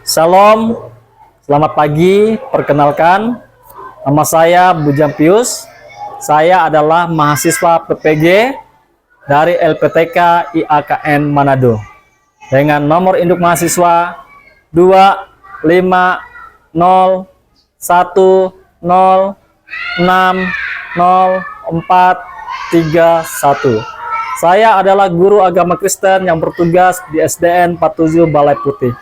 Salam, selamat pagi. Perkenalkan, nama saya Bujang Pius. Saya adalah mahasiswa PPG dari LPTK IAKN Manado dengan nomor induk mahasiswa 25010600431. Saya adalah guru agama Kristen yang bertugas di SDN 47 Balai Putih.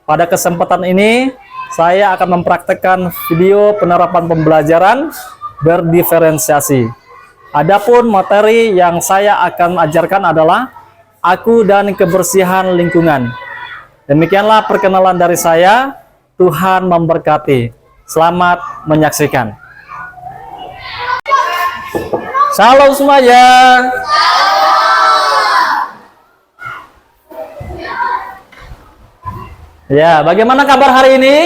Pada kesempatan ini, saya akan mempraktekkan video penerapan pembelajaran berdiferensiasi. Adapun materi yang saya akan ajarkan adalah aku dan kebersihan lingkungan. Demikianlah perkenalan dari saya. Tuhan memberkati. Selamat menyaksikan. Shalom semuanya. Ya, bagaimana kabar hari ini?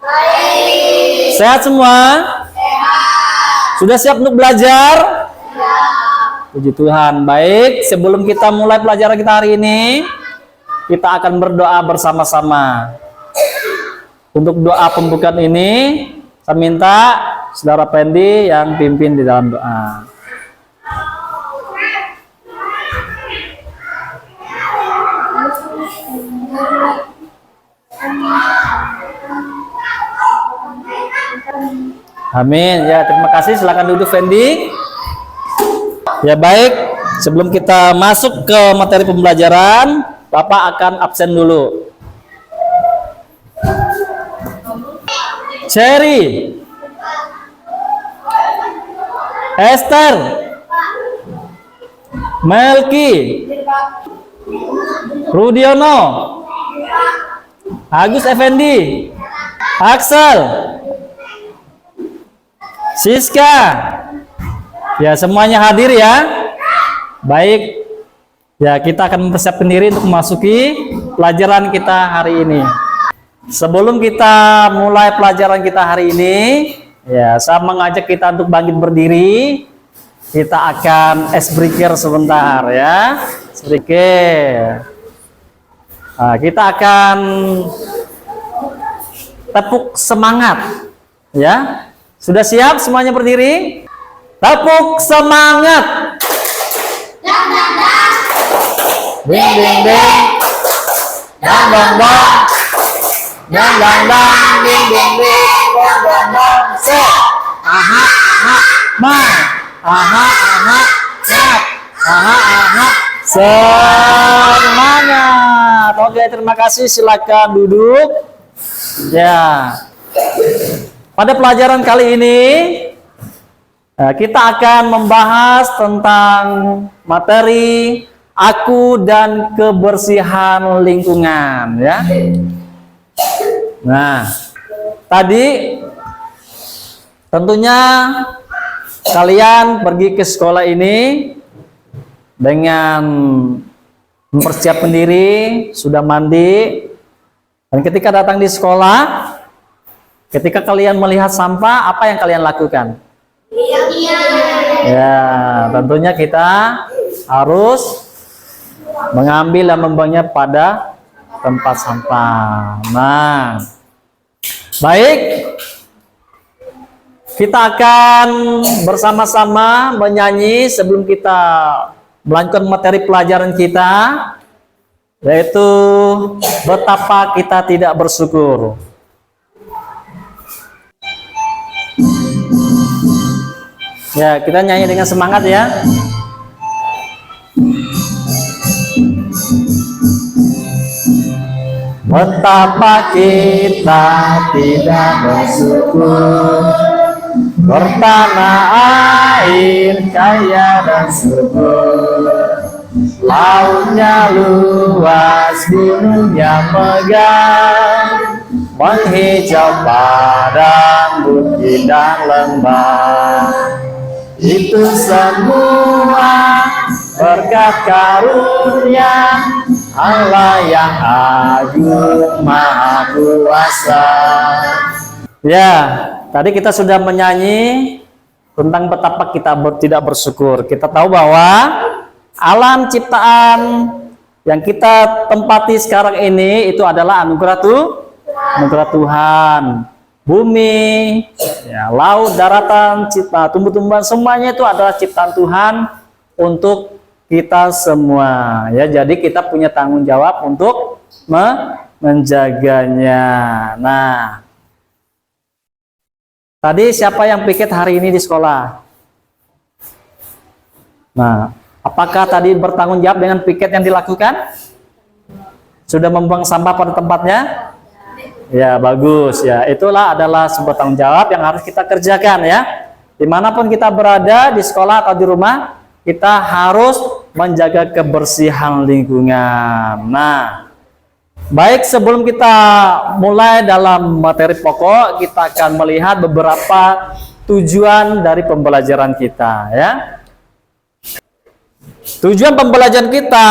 Baik. Sehat semua? Sehat. Sudah siap untuk belajar? Siap. Puji Tuhan. Baik, sebelum kita mulai pelajaran kita hari ini, kita akan berdoa bersama-sama. Untuk doa pembukaan ini, saya minta Saudara Pendi yang pimpin di dalam doa. Amin. Ya, terima kasih. Silakan duduk, Fendi. Ya, baik. Sebelum kita masuk ke materi pembelajaran, Bapak akan absen dulu. Cherry, Esther, Melki, Rudiono, Agus Effendi, Axel, Siska. Ya, semuanya hadir ya. Baik. Ya, kita akan mempersiapkan diri untuk memasuki pelajaran kita hari ini. Sebelum kita mulai pelajaran kita hari ini, ya, saya mengajak kita untuk bangkit berdiri. Kita akan icebreaker sebentar ya. Icebreaker. Nah, kita akan tepuk semangat ya. Sudah siap semuanya berdiri? Tepuk semangat. Dang dang dang. Ding ding ding. Dang dang dang. Dang dang dang. Ding ding ding. Dang dang dang. Se. Aha aha. Ma. Aha aha. Sat. Aha aha. Semangat. Oke, terima kasih. Silakan duduk. Ya. Pada pelajaran kali ini, kita akan membahas tentang materi aku dan kebersihan lingkungan, ya. Nah, tadi tentunya kalian pergi ke sekolah ini dengan mempersiapkan diri, sudah mandi, dan ketika datang di sekolah, ketika kalian melihat sampah, apa yang kalian lakukan? Ya, tentunya kita harus mengambil dan membuangnya pada tempat sampah. Nah, baik, kita akan bersama-sama menyanyi sebelum kita melanjutkan materi pelajaran kita, yaitu betapa kita tidak bersyukur. Ya, kita nyanyi dengan semangat ya. Betapa kita tidak bersyukur, bertanah air kaya dan subur, lautnya luas, gunungnya megah, menghijau padang, bukit dan lembah. Itu semua berkat karunia Allah yang agung maha kuasa. Ya, tadi kita sudah menyanyi tentang betapa kita tidak bersyukur. Kita tahu bahwa alam ciptaan yang kita tempati sekarang ini itu adalah anugerah Tuhan. anugerah Tuhan. Bumi, ya, laut, daratan, cipta, tumbuh-tumbuhan, semuanya itu adalah ciptaan Tuhan untuk kita semua. Ya, jadi kita punya tanggung jawab untuk menjaganya. Nah, tadi siapa yang piket hari ini di sekolah? Nah, apakah tadi bertanggung jawab dengan piket yang dilakukan? Sudah membuang sampah pada tempatnya? Ya, bagus ya. Itulah adalah sebuah tanggung jawab yang harus kita kerjakan ya. Dimanapun kita berada, di sekolah atau di rumah, kita harus menjaga kebersihan lingkungan. Nah, baik, sebelum kita mulai dalam materi pokok, kita akan melihat beberapa tujuan dari pembelajaran kita ya. Tujuan pembelajaran kita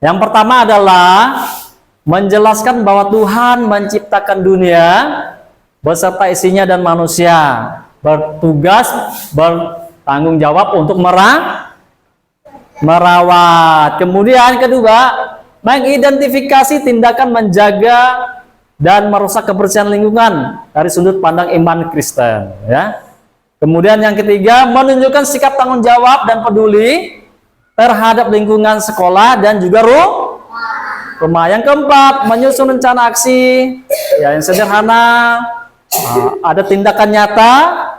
yang pertama adalah menjelaskan bahwa Tuhan menciptakan dunia beserta isinya dan manusia, bertugas, bertanggung jawab untuk merawat. Kemudian kedua, mengidentifikasi tindakan menjaga dan merusak kebersihan lingkungan dari sudut pandang iman Kristen ya. Kemudian yang ketiga, menunjukkan sikap tanggung jawab dan peduli terhadap lingkungan sekolah dan juga rumah. Yang keempat, menyusun rencana aksi ya, yang sederhana, ada tindakan nyata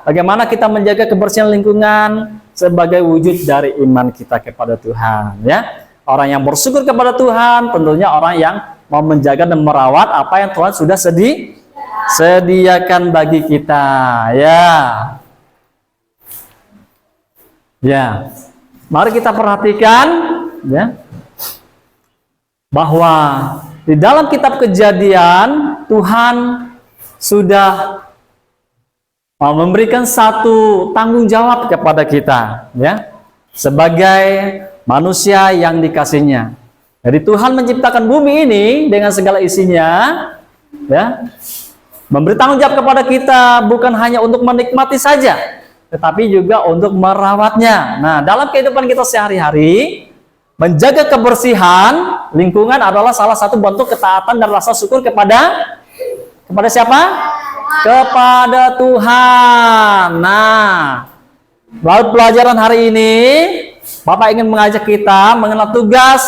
bagaimana kita menjaga kebersihan lingkungan sebagai wujud dari iman kita kepada Tuhan ya. Orang yang bersyukur kepada Tuhan tentunya orang yang mau menjaga dan merawat apa yang Tuhan sudah sediakan bagi kita ya. Ya, mari kita perhatikan ya, bahwa di dalam kitab Kejadian Tuhan sudah memberikan satu tanggung jawab kepada kita ya, sebagai manusia yang dikasihnya. Jadi Tuhan menciptakan bumi ini dengan segala isinya ya, memberi tanggung jawab kepada kita bukan hanya untuk menikmati saja, tetapi juga untuk merawatnya. Nah, dalam kehidupan kita sehari-hari, menjaga kebersihan lingkungan adalah salah satu bentuk ketaatan dan rasa syukur kepada siapa? Kepada Tuhan. Nah, lalu pelajaran hari ini Bapak ingin mengajak kita mengenal tugas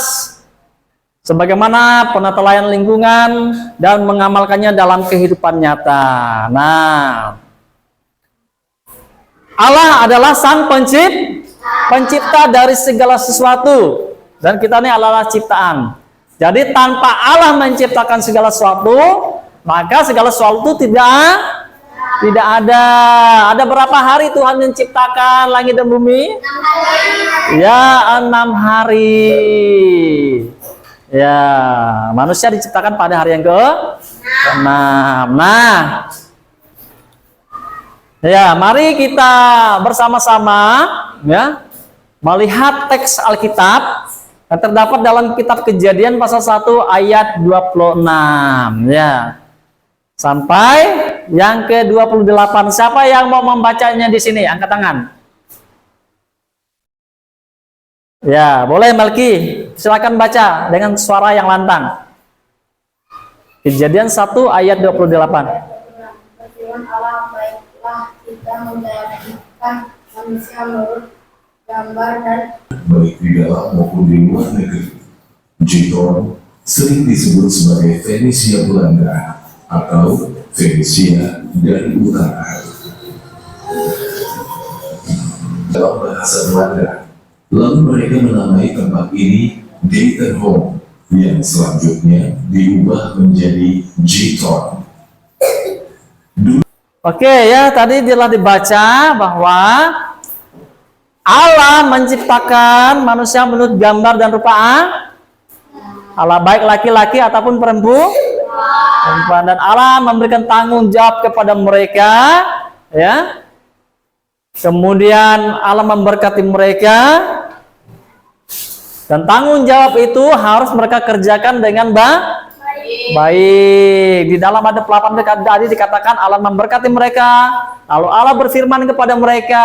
sebagaimana penata layan lingkungan dan mengamalkannya dalam kehidupan nyata. Nah, Allah adalah sang pencipta dari segala sesuatu. Dan kita ini adalah ciptaan. Jadi tanpa Allah menciptakan segala sesuatu, maka segala sesuatu tidak ada. Ada berapa hari Tuhan menciptakan langit dan bumi? 6 hari. Ya, 6 hari. Ya, manusia diciptakan pada hari yang ke-6. Nah, ya, mari kita bersama-sama ya melihat teks Alkitab yang terdapat dalam kitab Kejadian pasal 1 ayat 26 ya. Sampai yang ke-28. Siapa yang mau membacanya di sini? Angkat tangan. Ya, boleh Melki. Silakan baca dengan suara yang lantang. Kejadian 1 ayat 28. Firman Allah, baiklah kita menjadikan manusia menurut gambar dan baik di dalam maupun di luar negeri. Jiton sering disebut sebagai Fenisia Belanda atau Fenisia dari utara. Dalam bahasa Belanda, lalu mereka menamai tempat ini Dayton yang selanjutnya diubah menjadi Jiton. Oke ya, tadi telah dibaca bahwa Allah menciptakan manusia menurut gambar dan rupa Allah, baik laki-laki ataupun perempuan, dan Allah memberikan tanggung jawab kepada mereka ya. Kemudian Allah memberkati mereka, dan tanggung jawab itu harus mereka kerjakan dengan baik. Di dalam ada 8 tadi dikatakan Allah memberkati mereka, lalu Allah berfirman kepada mereka,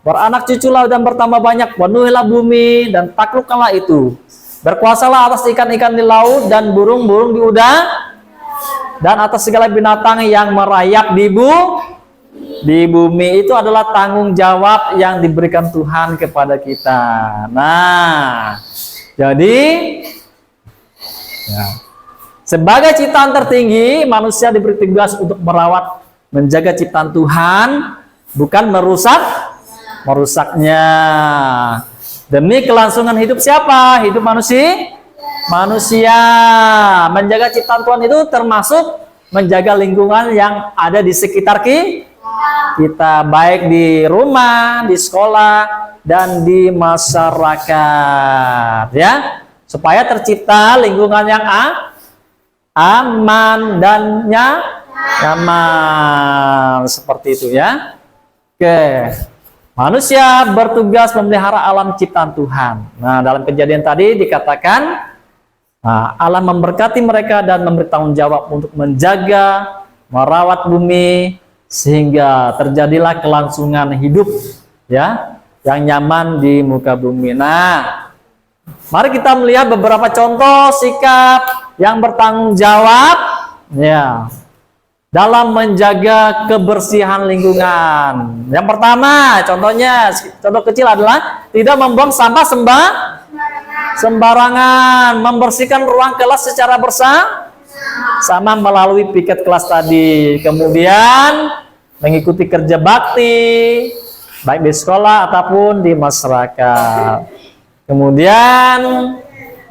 beranak cuculah dan bertambah banyak, penuhilah bumi dan taklukkanlah itu. Berkuasalah atas ikan-ikan di laut dan burung-burung di udara dan atas segala binatang yang merayap di bumi. Itu adalah tanggung jawab yang diberikan Tuhan kepada kita. Nah, jadi ya, sebagai ciptaan tertinggi, manusia diberi tugas untuk merawat, menjaga ciptaan Tuhan, bukan merusaknya. Demi kelangsungan hidup siapa? Hidup manusia. Menjaga ciptaan Tuhan itu termasuk menjaga lingkungan yang ada di sekitar kita, baik di rumah, di sekolah, dan di masyarakat, ya, supaya tercipta lingkungan yang aman dan nyaman, seperti itu, ya. Oke. Manusia bertugas memelihara alam ciptaan Tuhan. Nah, dalam kejadian tadi dikatakan Allah memberkati mereka dan memberi tanggung jawab untuk menjaga, merawat bumi, sehingga terjadilah kelangsungan hidup, ya, yang nyaman di muka bumi. Nah, mari kita melihat beberapa contoh sikap yang bertanggung jawab, ya, dalam menjaga kebersihan lingkungan. Yang pertama, contoh kecil adalah tidak membuang sampah sembarangan, membersihkan ruang kelas secara bersama melalui piket kelas tadi. Kemudian mengikuti kerja bakti, baik di sekolah ataupun di masyarakat. Kemudian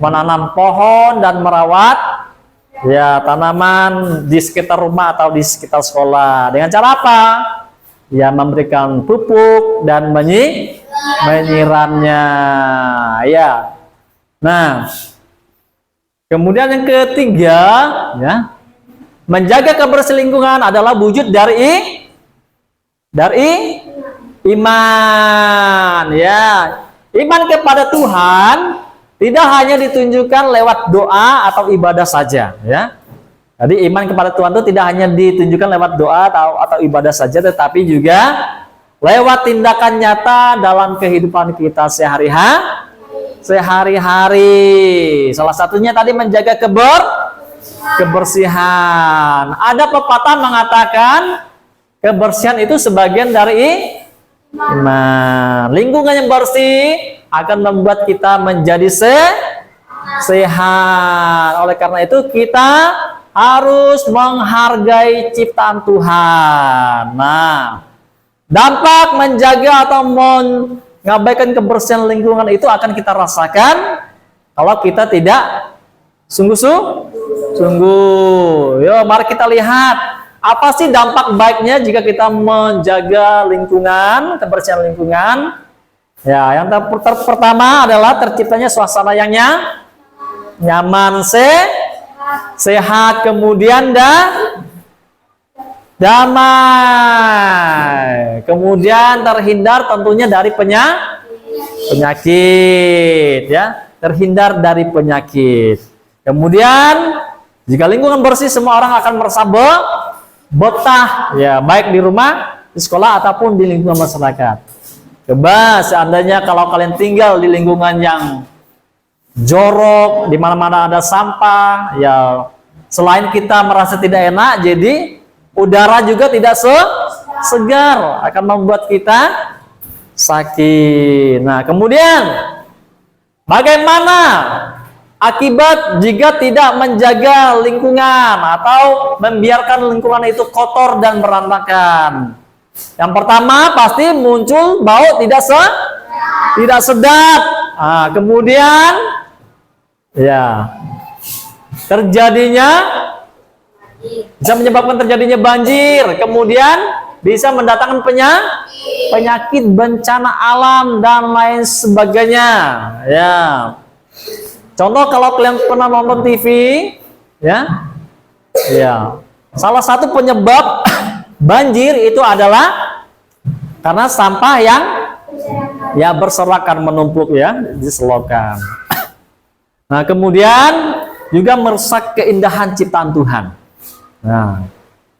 menanam pohon dan merawat, ya, tanaman di sekitar rumah atau di sekitar sekolah. Dengan cara apa? Ya, memberikan pupuk dan menyiramnya. Ya. Nah, kemudian yang ketiga, ya, menjaga kebersihan lingkungan adalah wujud dari iman. Ya, iman kepada Tuhan tidak hanya ditunjukkan lewat doa atau ibadah saja, ya. Jadi iman kepada Tuhan itu tidak hanya ditunjukkan lewat doa atau ibadah saja, tetapi juga lewat tindakan nyata dalam kehidupan kita sehari-hari. Salah satunya tadi menjaga kebersihan. Ada pepatah mengatakan kebersihan itu sebagian dari iman. Lingkungan yang bersih akan membuat kita menjadi sehat. Oleh karena itu kita harus menghargai ciptaan Tuhan. Nah, dampak menjaga atau mengabaikan kebersihan lingkungan itu akan kita rasakan kalau kita tidak sungguh-sungguh. Yo, mari kita lihat apa sih dampak baiknya jika kita menjaga lingkungan, kebersihan lingkungan. Ya, yang pertama adalah terciptanya suasana yang nyaman, sehat, kemudian damai, kemudian terhindar tentunya dari penyakit, ya, terhindar dari penyakit. Kemudian jika lingkungan bersih, semua orang akan merasa betah, ya, baik di rumah, di sekolah ataupun di lingkungan masyarakat. Coba seandainya kalau kalian tinggal di lingkungan yang jorok, di mana-mana ada sampah, ya, selain kita merasa tidak enak, jadi udara juga tidak segar, akan membuat kita sakit. Nah, kemudian bagaimana akibat jika tidak menjaga lingkungan atau membiarkan lingkungan itu kotor dan berantakan? Yang pertama pasti muncul bau tidak sedap. Nah, kemudian ya, bisa menyebabkan terjadinya banjir, kemudian bisa mendatangkan penyakit, bencana alam dan lain sebagainya. Ya, contoh kalau kalian pernah nonton TV, ya, salah satu penyebab banjir itu adalah karena sampah yang berserakan, menumpuk, ya, diselokan. Nah, kemudian juga merusak keindahan ciptaan Tuhan. Nah,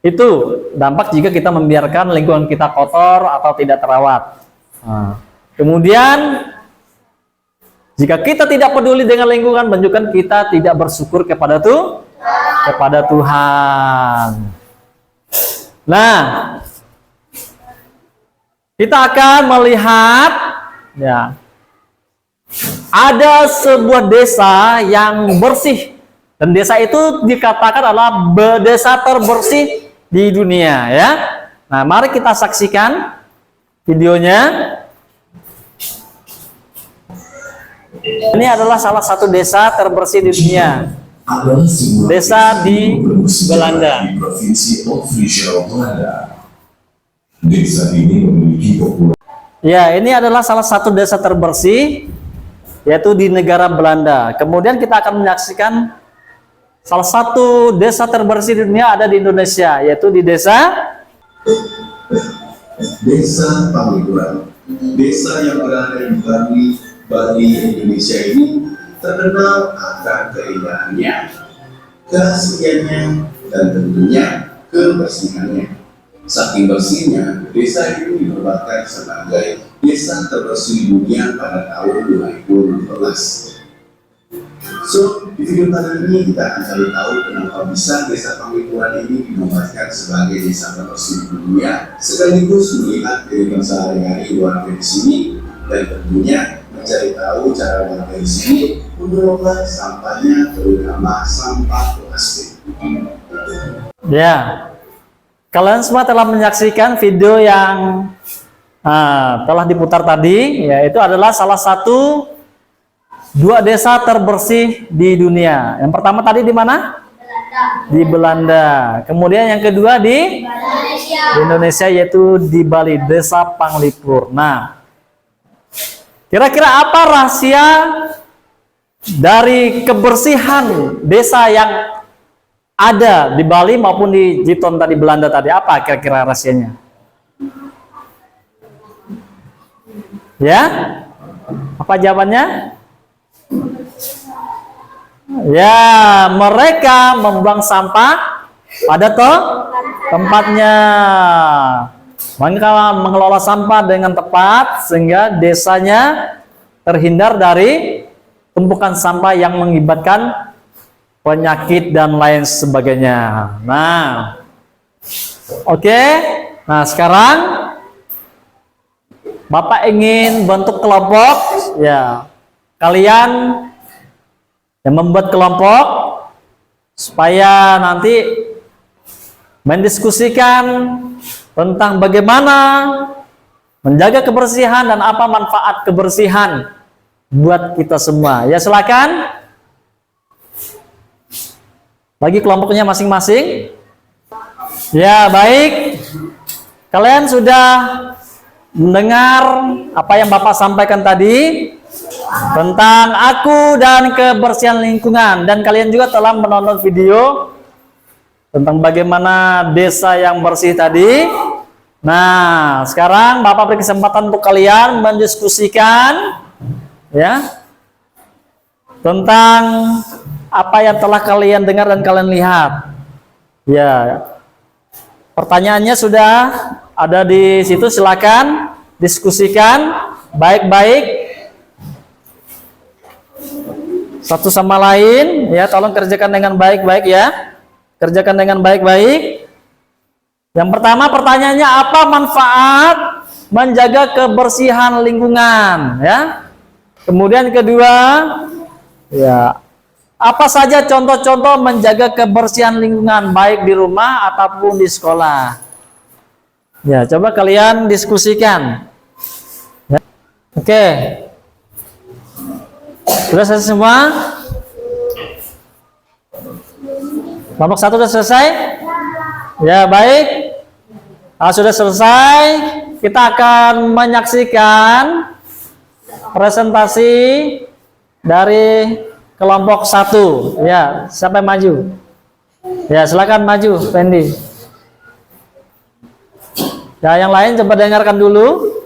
itu dampak jika kita membiarkan lingkungan kita kotor atau tidak terawat. Nah, kemudian jika kita tidak peduli dengan lingkungan, menunjukkan kita tidak bersyukur kepada kepada Tuhan. Nah, kita akan melihat ya, ada sebuah desa yang bersih, dan desa itu dikatakan adalah desa terbersih di dunia ya. Nah, mari kita saksikan videonya. Ini adalah salah satu desa terbersih di dunia. Adalah sebuah Desa di bersejarah Belanda. di Provinsi Overijssel, Belanda. Desa ini memiliki populasi Ya, ini adalah salah satu desa terbersih, yaitu di negara Belanda. Kemudian kita akan menyaksikan salah satu desa terbersih di dunia ada di Indonesia, yaitu di desa Pangandaran. Desa yang berada di Bali, Indonesia ini terkenal akan keindahannya, keasliannya, dan tentunya kebersihannya. Saking bersihnya, desa ini dinobatkan sebagai desa terbersih dunia pada tahun 2015. So, di video kali ini kita akan cari tahu kenapa bisa desa Pangandaran ini dinobatkan sebagai desa terbersih dunia, sekaligus melihat kehidupan sehari-hari warga di sini, dan tentunya mencari tahu cara warga di sini mengelola sampahnya, terutama sampah plastik. ya. Kalian semua telah menyaksikan video yang telah diputar tadi, yaitu adalah salah satu 2 desa terbersih di dunia. Yang pertama tadi di mana? Di Belanda. Kemudian yang kedua di Indonesia, yaitu di Bali, Desa Panglipur. Nah, kira-kira apa rahasia dari kebersihan desa yang ada di Bali maupun di Jiton tadi, Belanda tadi? Apa kira-kira rahasianya? Ya? Apa jawabannya? Ya, mereka membuang sampah pada tempatnya. Mereka mengelola sampah dengan tepat sehingga desanya terhindar dari tumpukan sampah yang mengakibatkan penyakit dan lain sebagainya. Nah, oke. Nah, sekarang Bapak ingin bentuk kelompok, ya. Kalian yang membuat kelompok supaya nanti mendiskusikan tentang bagaimana menjaga kebersihan dan apa manfaat kebersihan buat kita semua. Ya, silakan. Bagi kelompoknya masing-masing. Ya, baik. Kalian sudah mendengar apa yang Bapak sampaikan tadi tentang aku dan kebersihan lingkungan, dan kalian juga telah menonton video tentang bagaimana desa yang bersih tadi. Nah, sekarang Bapak beri kesempatan untuk kalian mendiskusikan ya tentang apa yang telah kalian dengar dan kalian lihat. Ya, pertanyaannya sudah ada di situ, silakan diskusikan baik-baik satu sama lain ya. Tolong kerjakan dengan baik-baik ya. Kerjakan dengan baik-baik. Yang pertama pertanyaannya, apa manfaat menjaga kebersihan lingkungan ya. Kemudian kedua, ya, apa saja contoh-contoh menjaga kebersihan lingkungan baik di rumah ataupun di sekolah. Ya, coba kalian diskusikan. Ya. Oke. Sudah selesai semua? Kelompok 1 sudah selesai? Ya, baik. Sudah selesai. Kita akan menyaksikan presentasi dari kelompok 1. Ya, siapa yang maju? Ya, silakan maju, Fendi. Ya, yang lain coba dengarkan dulu.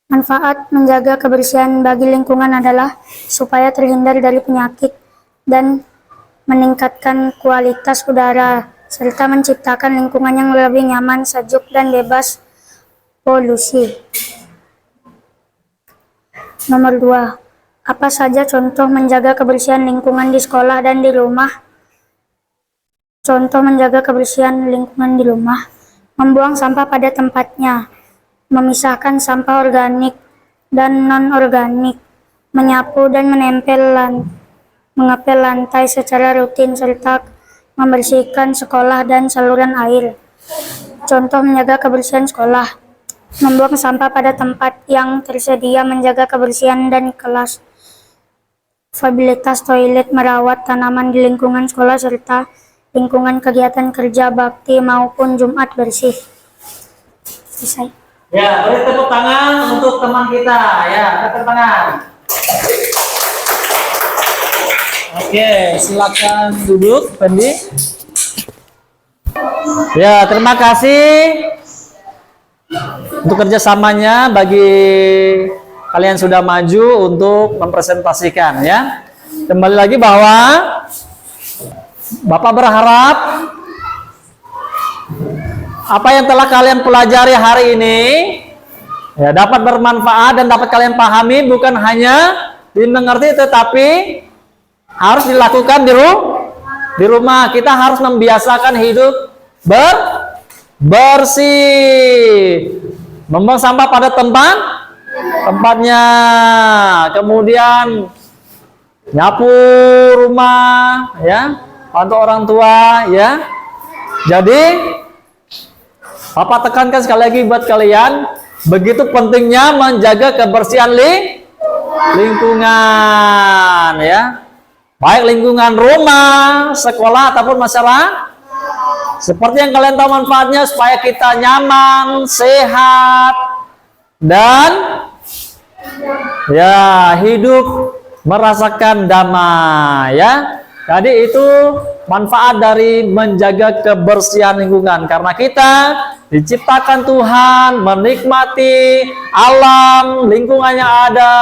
Manfaat menjaga kebersihan bagi lingkungan adalah supaya terhindar dari penyakit dan meningkatkan kualitas udara, serta menciptakan lingkungan yang lebih nyaman, sejuk, dan bebas polusi. Nomor 2. Apa saja contoh menjaga kebersihan lingkungan di sekolah dan di rumah? Contoh menjaga kebersihan lingkungan di rumah, membuang sampah pada tempatnya, memisahkan sampah organik dan non-organik, menyapu dan mengepel lantai secara rutin, serta membersihkan sekolah dan saluran air. Contoh menjaga kebersihan sekolah, membuang sampah pada tempat yang tersedia, menjaga kebersihan dan kelas, fasilitas toilet, merawat tanaman di lingkungan sekolah, serta lingkungan kegiatan kerja bakti maupun Jumat bersih. Selesai. Ya, beri tepuk tangan untuk teman kita. Ya, tepuk tangan. Oke, silakan duduk, Fendi. Ya, terima kasih untuk kerjasamanya bagi kalian sudah maju untuk mempresentasikan ya. Kembali lagi bahwa Bapak berharap apa yang telah kalian pelajari hari ini ya dapat bermanfaat dan dapat kalian pahami, bukan hanya dimengerti tetapi harus dilakukan di rumah. Kita harus membiasakan hidup bersih, membuang sampah pada tempatnya, kemudian nyapu rumah ya, bantu orang tua ya. Jadi Bapak tekankan sekali lagi buat kalian, begitu pentingnya menjaga kebersihan lingkungan ya, baik lingkungan rumah, sekolah ataupun masyarakat. Seperti yang kalian tahu manfaatnya supaya kita nyaman, sehat, dan ya hidup merasakan damai ya. Jadi itu manfaat dari menjaga kebersihan lingkungan, karena kita diciptakan Tuhan menikmati alam lingkungan yang ada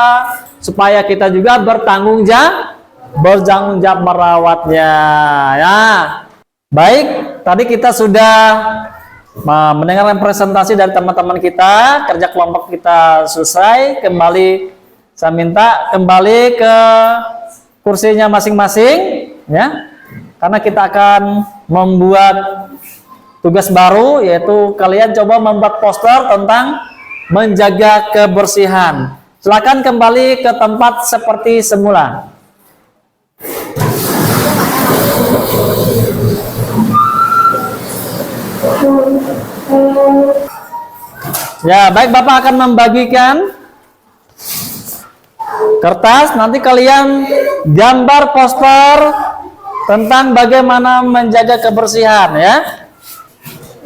supaya kita juga bertanggung jawab merawatnya ya. Baik, tadi kita sudah mendengarkan presentasi dari teman-teman kita, kerja kelompok kita selesai. Kembali saya minta kembali ke kursinya masing-masing ya, karena kita akan membuat tugas baru, yaitu kalian coba membuat poster tentang menjaga kebersihan. Silakan kembali ke tempat seperti semula. Ya, baik, Bapak akan membagikan kertas, nanti kalian gambar poster tentang bagaimana menjaga kebersihan ya.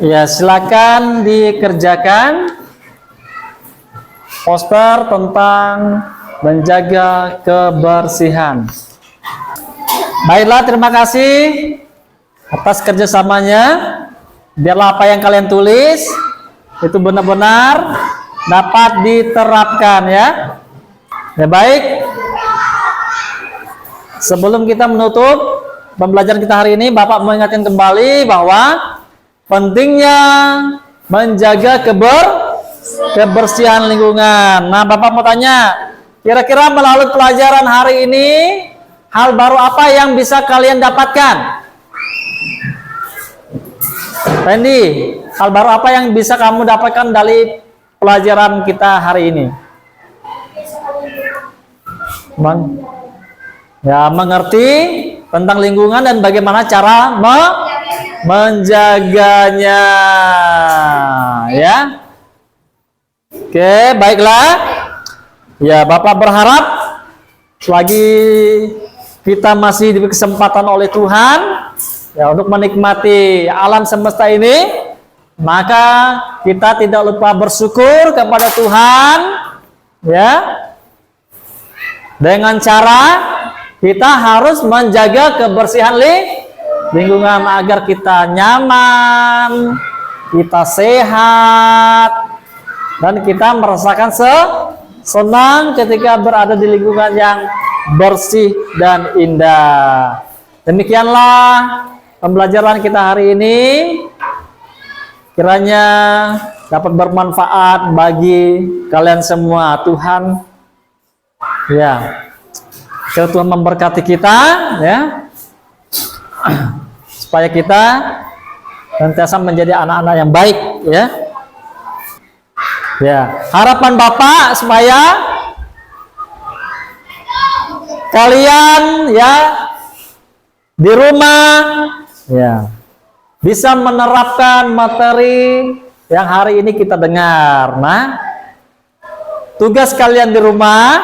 Ya, silakan dikerjakan poster tentang menjaga kebersihan. Baiklah, terima kasih atas kerjasamanya. Biarlah apa yang kalian tulis itu benar-benar dapat diterapkan ya. Ya, baik. Sebelum kita menutup pembelajaran kita hari ini, Bapak mengingatkan kembali bahwa pentingnya menjaga kebersihan lingkungan. Nah, Bapak mau tanya, kira-kira melalui pelajaran hari ini, hal baru apa yang bisa kalian dapatkan? Randy, hal baru apa yang bisa kamu dapatkan dari pelajaran kita hari ini? Ya, mengerti tentang lingkungan dan bagaimana cara menjaganya ya. Oke, baiklah ya, Bapak berharap selagi kita masih diberi kesempatan oleh Tuhan ya untuk menikmati alam semesta ini, maka kita tidak lupa bersyukur kepada Tuhan ya, dengan cara kita harus menjaga kebersihan lingkungan agar kita nyaman, kita sehat, dan kita merasakan senang ketika berada di lingkungan yang bersih dan indah. Demikianlah pembelajaran kita hari ini. Kiranya dapat bermanfaat bagi kalian semua. Tuhan ya, Tuhan memberkati kita ya, supaya kita senantiasa menjadi anak-anak yang baik, ya. Ya, harapan Bapak supaya kalian ya di rumah ya bisa menerapkan materi yang hari ini kita dengar. Nah, tugas kalian di rumah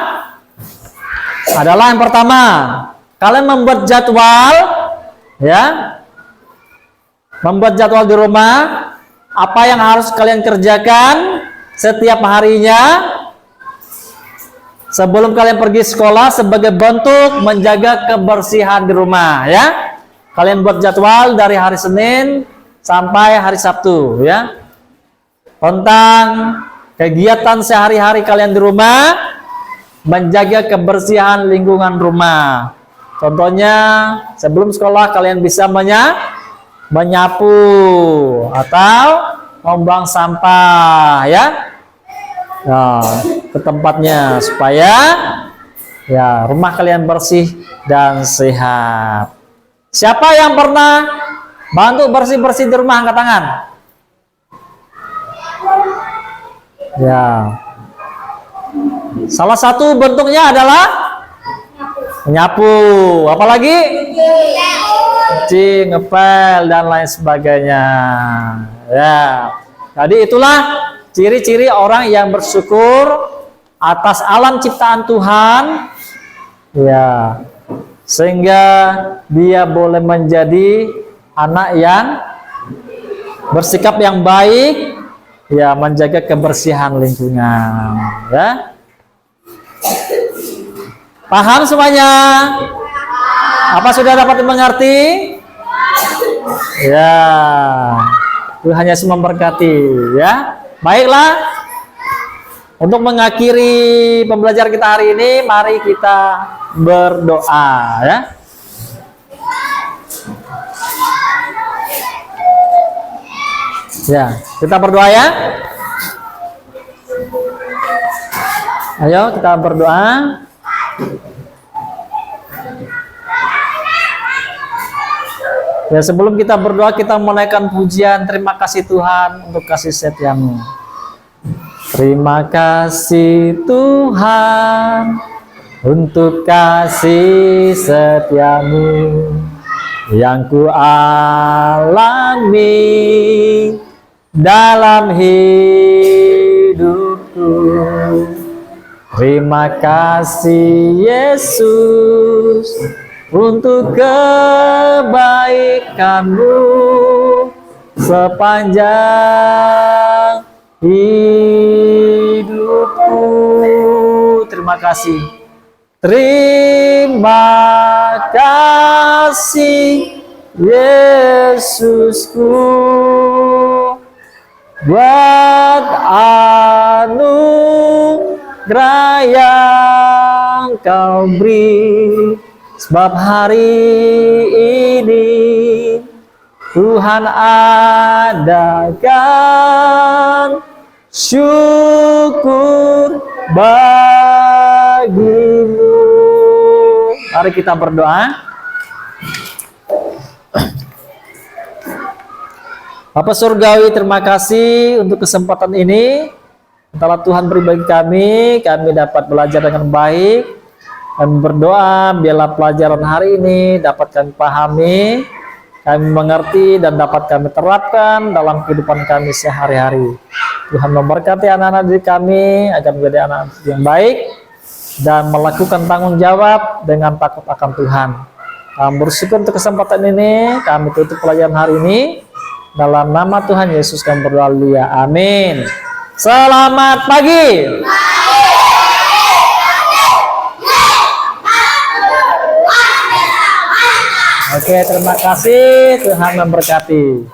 adalah yang pertama, kalian membuat jadwal ya. Membuat jadwal di rumah, apa yang harus kalian kerjakan setiap harinya sebelum kalian pergi sekolah sebagai bentuk menjaga kebersihan di rumah, ya. Kalian buat jadwal dari hari Senin sampai hari Sabtu, ya. Tentang kegiatan sehari-hari kalian di rumah, menjaga kebersihan lingkungan rumah. Contohnya, sebelum sekolah kalian bisa menyapu atau membuang sampah, ya. Nah, ke tempatnya supaya ya rumah kalian bersih dan sehat. Siapa yang pernah bantu bersih-bersih di rumah, angkat tangan. Ya. Salah satu bentuknya adalah menyapu. Apalagi? Cuci, ngepel dan lain sebagainya. Ya. Jadi itulah ciri-ciri orang yang bersyukur atas alam ciptaan Tuhan, ya, sehingga dia boleh menjadi anak yang bersikap yang baik, ya, menjaga kebersihan lingkungan, ya. Paham semuanya? Apa sudah dapat dimengerti? Ya, Tuhan Yesus memberkati, ya. Baiklah, untuk mengakhiri pembelajaran kita hari ini, mari kita berdoa, ya. Ya, kita berdoa, ya. Ayo kita berdoa. Ya, sebelum kita berdoa, kita menaikkan pujian. Terima kasih Tuhan untuk kasih setiamu. Terima kasih Tuhan untuk kasih setiamu yang ku alami dalam hidupku. Terima kasih Yesus untuk kebaikanmu sepanjang hidupku. Terima kasih. Terima kasih Yesusku buat anugerah yang kau beri. Sebab hari ini Tuhan adakan syukur bagimu. Mari kita berdoa. Bapa Surgawi, terima kasih untuk kesempatan ini. Telah Tuhan beri bagi kami dapat belajar dengan baik. Kami berdoa biarlah pelajaran hari ini dapat kami pahami, kami mengerti dan dapat kami terapkan dalam kehidupan kami sehari-hari. Tuhan memberkati anak-anak didik kami agar menjadi anak yang baik dan melakukan tanggung jawab dengan takut akan Tuhan. Kami bersyukur untuk kesempatan ini. Kami tutup pelajaran hari ini. Dalam nama Tuhan Yesus kami berdoa. Amin. Selamat pagi. Oke, terima kasih. Tuhan memberkati.